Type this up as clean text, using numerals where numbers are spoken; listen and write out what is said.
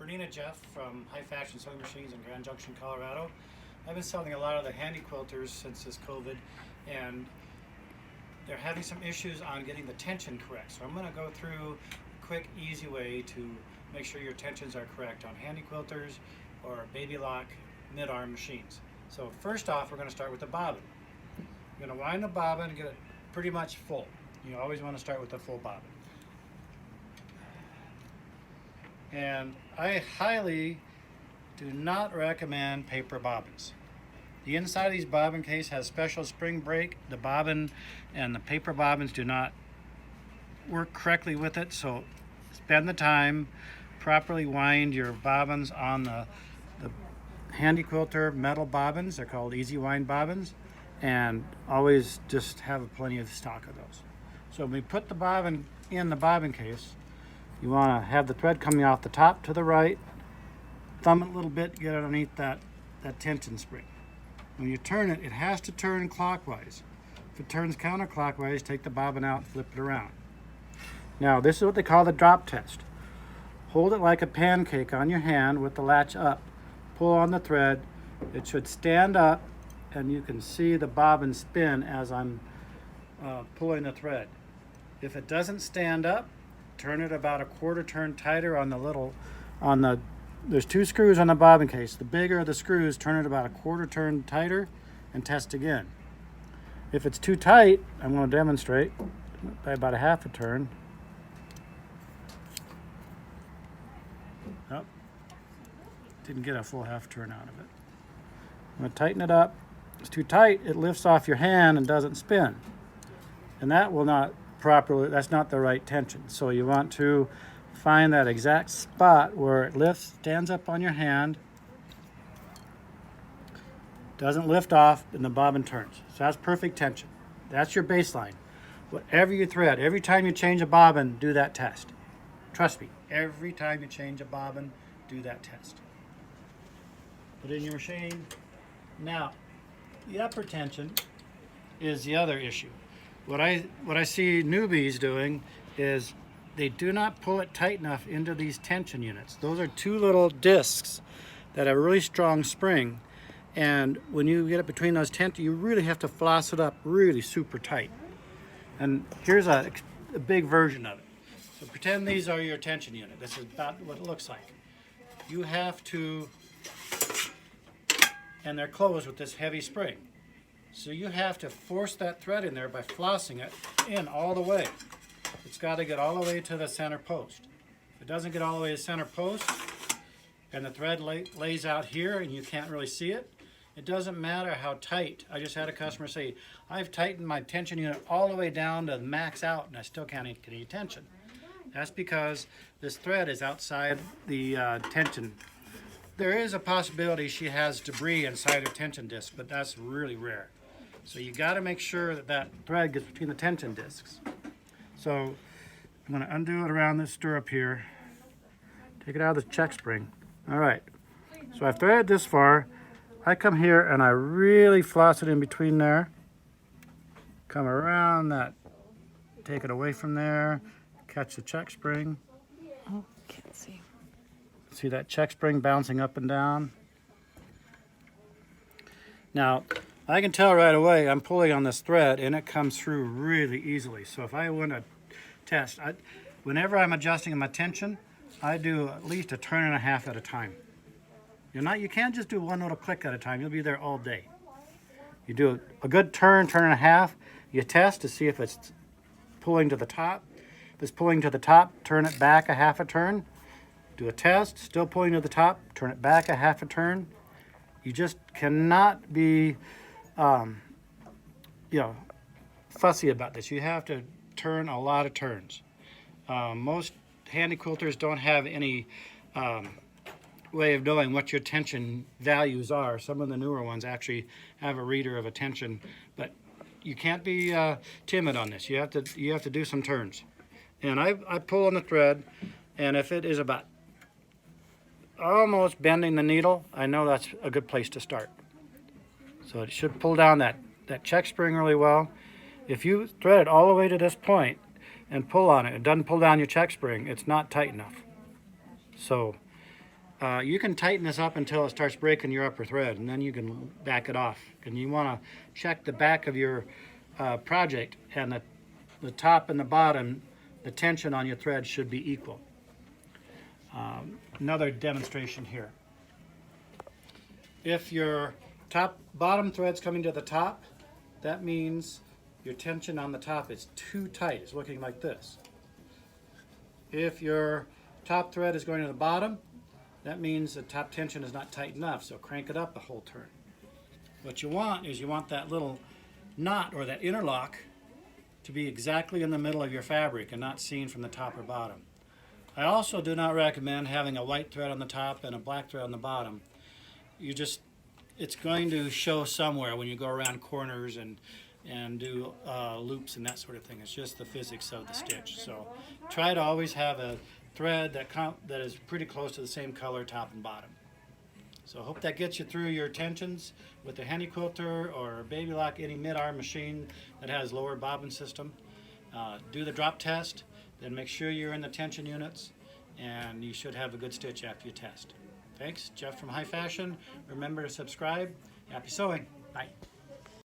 Bernina Jeff from High Fashion Sewing Machines in Grand Junction, Colorado. I've been selling a lot of the Handi quilters since this COVID, and they're having some issues on getting the tension correct. So I'm going to go through a quick, easy way to make sure your tensions are correct on Handi quilters or baby lock mid-arm machines. So first off, we're going to start with the bobbin. You're going to wind the bobbin and get it pretty much full. You always want to start with the full bobbin. And I highly do not recommend paper bobbins. The inside of these bobbin case has special spring brake. The bobbin and the paper bobbins do not work correctly with it, so spend the time, properly wind your bobbins on the Handi quilter metal bobbins. They're called easy wind bobbins, and always just have plenty of stock of those. So when we put the bobbin in the bobbin case, you want to have the thread coming off the top to the right, thumb it a little bit, get underneath that tension spring. When you turn it, it has to turn clockwise. If it turns counterclockwise, take the bobbin out, flip it around. Now, this is what they call the drop test. Hold it like a pancake on your hand with the latch up. Pull on the thread. It should stand up, and you can see the bobbin spin as I'm pulling the thread. If it doesn't stand up, turn it about a quarter turn tighter on there's two screws on the bobbin case. The bigger the screws, turn it about a quarter turn tighter and test again. If it's too tight, I'm going to demonstrate by about a half a turn. Oh, didn't get a full half turn out of it. I'm going to tighten it up. If it's too tight, it lifts off your hand and doesn't spin. And that will not properly, that's not the right tension. So you want to find that exact spot where it lifts, stands up on your hand, doesn't lift off, and the bobbin turns. So that's perfect tension. That's your baseline. Whatever you thread, every time you change a bobbin, do that test. Trust me, every time you change a bobbin, do that test. Put it in your machine. Now, the upper tension is the other issue. What I see newbies doing is they do not pull it tight enough into these tension units. Those are two little discs that have a really strong spring, and when you get it between those tension, you really have to floss it up really super tight. And here's a big version of it. So pretend these are your tension unit. This is about what it looks like. You have to, and they're closed with this heavy spring. So you have to force that thread in there by flossing it in all the way. It's got to get all the way to the center post. If it doesn't get all the way to the center post and the thread lays out here and you can't really see it, it doesn't matter how tight. I just had a customer say, I've tightened my tension unit all the way down to max out and I still can't get any tension. That's because this thread is outside the tension. There is a possibility she has debris inside her tension disc, but that's really rare. So you got to make sure that thread gets between the tension discs. So I'm going to undo it around this stirrup here. Take it out of the check spring. All right. So I've threaded this far. I come here and I really floss it in between there. Come around that. Take it away from there. Catch the check spring. Oh, can't see. See that check spring bouncing up and down? Now, I can tell right away I'm pulling on this thread and it comes through really easily. So if I want to test, whenever I'm adjusting my tension, I do at least a turn and a half at a time. You can't just do one little click at a time. You'll be there all day. You do a good turn and a half. You test to see if it's pulling to the top. If it's pulling to the top, turn it back a half a turn. Do a test, still pulling to the top, turn it back a half a turn. You just cannot be fussy about this. You have to turn a lot of turns. Most Handi quilters don't have any way of knowing what your tension values are. Some of the newer ones actually have a reader of a tension, but you can't be timid on this. You have to do some turns. And I pull on the thread, and if it is about almost bending the needle, I know that's a good place to start. So it should pull down that check spring really well. If you thread it all the way to this point and pull on it, it doesn't pull down your check spring, it's not tight enough. So you can tighten this up until it starts breaking your upper thread, and then you can back it off. And you want to check the back of your project, and the top and the bottom, the tension on your thread should be equal. Another demonstration here. If your bottom thread's coming to the top, that means your tension on the top is too tight. It's looking like this. If your top thread is going to the bottom, that means the top tension is not tight enough, so crank it up a whole turn. What you want is you want that little knot or that interlock to be exactly in the middle of your fabric and not seen from the top or bottom. I also do not recommend having a white thread on the top and a black thread on the bottom. It's going to show somewhere when you go around corners and do loops and that sort of thing. It's just the physics of the stitch. So try to always have a thread that is pretty close to the same color top and bottom. So I hope that gets you through your tensions with the Handi Quilter or Baby Lock, any mid-arm machine that has lower bobbin system. Do the drop test, then make sure you're in the tension units, and you should have a good stitch after you test. Thanks, Jeff from High Fashion. Remember to subscribe. Happy sewing. Bye.